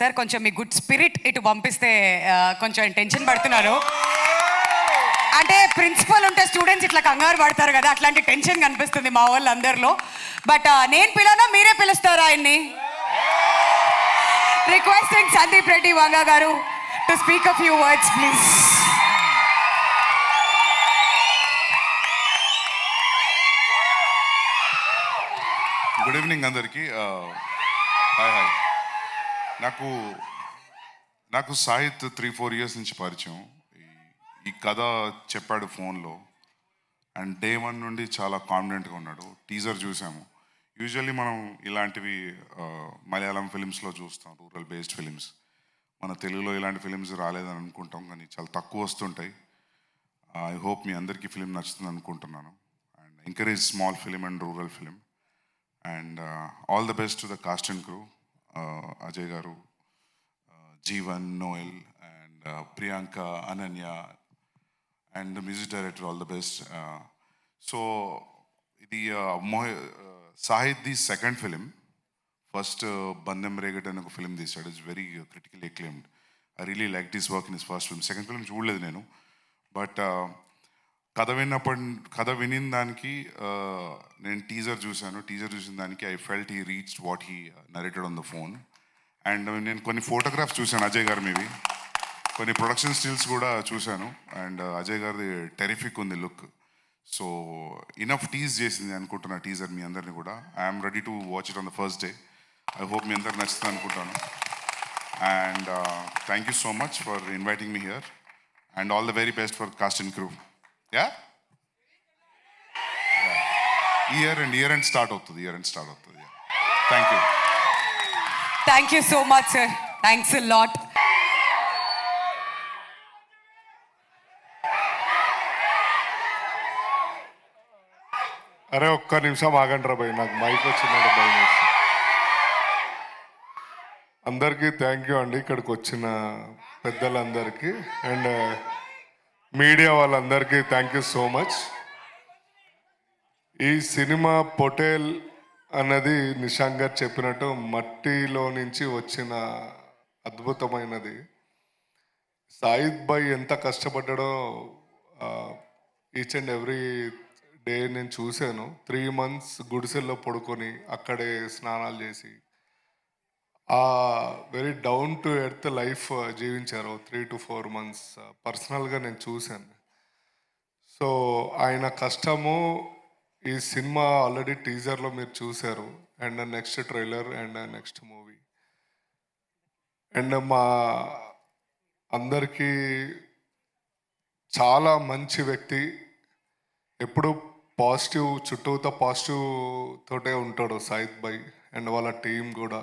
Sir కొంచెం మీ good spirit ఇటు పంపిస్తే కొంచెం టెన్షన్ పడుతున్నారు. అంటే ప్రిన్సిపల్ ఉంటే స్టూడెంట్స్ ఇట్లా కంగారు పడతారు కదా, అట్లాంటి టెన్షన్ కనిపిస్తుంది మా వాళ్ళందరిలో. బట్ నేను పిలవనా మీరే పిలుస్తారా ఆయన్ని? రిక్వెస్టింగ్ సందీప్ రెడ్డి వంగా గారు to speak a few words please. Good evening అందరికీ. Hi hi. నాకు సాహిత్ 3-4 ఇయర్స్ నుంచి పరిచయం. ఈ కథ చెప్పాడు ఫోన్లో, అండ్ డే 1 నుండి చాలా కాన్ఫిడెంట్గా ఉన్నాడు. టీజర్ చూసాము. యూజువల్లీ మనం ఇలాంటివి మలయాళం ఫిలిమ్స్లో చూస్తాం, రూరల్ బేస్డ్ ఫిలిమ్స్. మన తెలుగులో ఇలాంటి ఫిలిమ్స్ రాలేదని అనుకుంటాం, కానీ చాలా తక్కువ వస్తుంటాయి. ఐ హోప్ మీ అందరికీ ఫిలిం నచ్చుతుంది అనుకుంటున్నాను. And encourage small film and rural film. And all the best to the cast and crew, Ajay Garu, Jeevan, Noel, and Priyanka, Ananya, and the music director, all the best. So, the Sahid, the second film, first Bandham Regat and a film this is very critically acclaimed. I really liked his work in his first film. Second film చూడలేదు నేను, but కథ వినిన దానికి నేను teaser చూసిన దానికి I felt he reached what he narrated on the phone. And నేను కొన్ని ఫోటోగ్రాఫ్స్ చూశాను అజయ్ గారు, మీవి కొన్ని ప్రొడక్షన్ స్టిల్స్ కూడా చూశాను. అండ్ అజయ్ గారిది టెరిఫిక్ ఉంది లుక్. సో ఇనఫ్ టీజ్ చేసింది అనుకుంటున్నా టీజర్ మీ అందరినీ కూడా. I'm ready to watch it on the first day. I hope మీ అందరికి నచ్చుతుంది అనుకుంటాను. And thank you so much for inviting me here, and all the very best for cast and crew. Yeah? Year end start అవుతుంది. Yeah. Thank you. Thank you so much, sir. Thanks a lot. అరే ఒక్క నిమిషం ఆగండి రా భయ్, నాకు mic వచ్చిందంటే భయం వేస్తుంది. అందరికీ థ్యాంక్ యూ అండి, ఇక్కడికి వచ్చిన పెద్దలందరికీ అండ్ మీడియా వాళ్ళందరికీ థ్యాంక్ యూ సో మచ్. ఈ సినిమా పొటేల్ అన్నది నిశాంక్ గారు చెప్పినట్టు మట్టిలో నుంచి వచ్చిన అద్భుతమైనది. సాయిద్ భాయ్ ఎంత కష్టపడ్డాడో ఈచ్ అండ్ ఎవ్రీ డే నేను చూశాను. 3 months గుడిసెల్లో పడుకొని అక్కడే స్నానాలు చేసి very down to earth life జీవించారు 3 to 4 months. పర్సనల్గా నేను చూశాను. సో ఆయన కష్టము ఈ సినిమా ఆల్రెడీ టీజర్లో మీరు చూశారు, and next trailer and next movie. And మా అందరికీ చాలా మంచి వ్యక్తి, ఎప్పుడు పాజిటివ్, చుట్టూతో పాజిటివ్ తోటే ఉంటాడు సాయిద్ భాయ్ అండ్ వాళ్ళ టీం కూడా,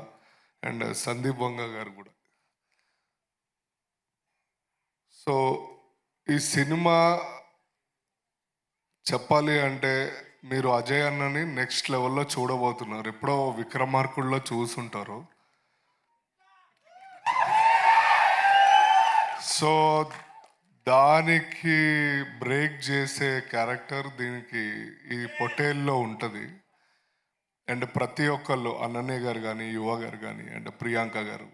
అండ్ సందీప్ వంగ గారు కూడా. సో ఈ సినిమా చెప్పాలి అంటే మీరు అజయ్ అన్నని నెక్స్ట్ లెవెల్లో చూడబోతున్నారు. ఎప్పుడో విక్రమార్కుల్లో చూసుంటారు. సో దానికి బ్రేక్ చేసే క్యారెక్టర్ దీనికి ఈ పొటేల్లో ఉంటుంది. అండ్ ప్రతి ఒక్కళ్ళు, అనన్య గారు కానీ, యువ గారు కానీ, అండ్ ప్రియాంక గారు,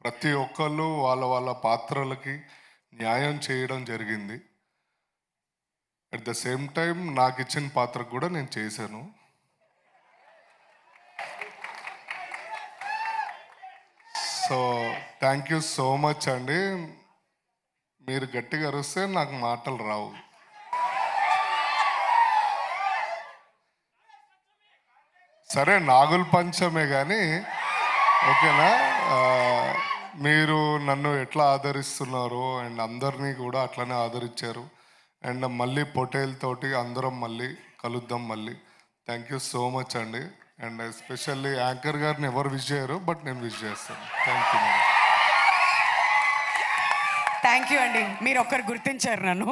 ప్రతి ఒక్కళ్ళు వాళ్ళ వాళ్ళ పాత్రలకి న్యాయం చేయడం జరిగింది. అట్ ద సేమ్ టైం నాకు ఇచ్చిన పాత్రకు కూడా నేను చేశాను. So thank you so much అండి. మీరు గట్టిగా అరిస్తే నాకు మాటలు రావు. సరే నాగుల పంచమే కానీ ఓకేనా. మీరు నన్ను ఎట్లా ఆదరిస్తున్నారు అండ్ అందరినీ కూడా అట్లనే ఆదరించారు. అండ్ మళ్ళీ పొటేల్ తోటి అందరం మళ్ళీ కలుద్దాం మళ్ళీ. థ్యాంక్ యూ సో మచ్ అండి. అండ్ ఎస్పెషల్లీ యాంకర్ గారిని ఎవరు విష్ చేయరు, బట్ నేను విష్ చేస్తాను. Thank you madam. Thank you అండి, మీరు ఒక్కరు గుర్తించారు నన్ను.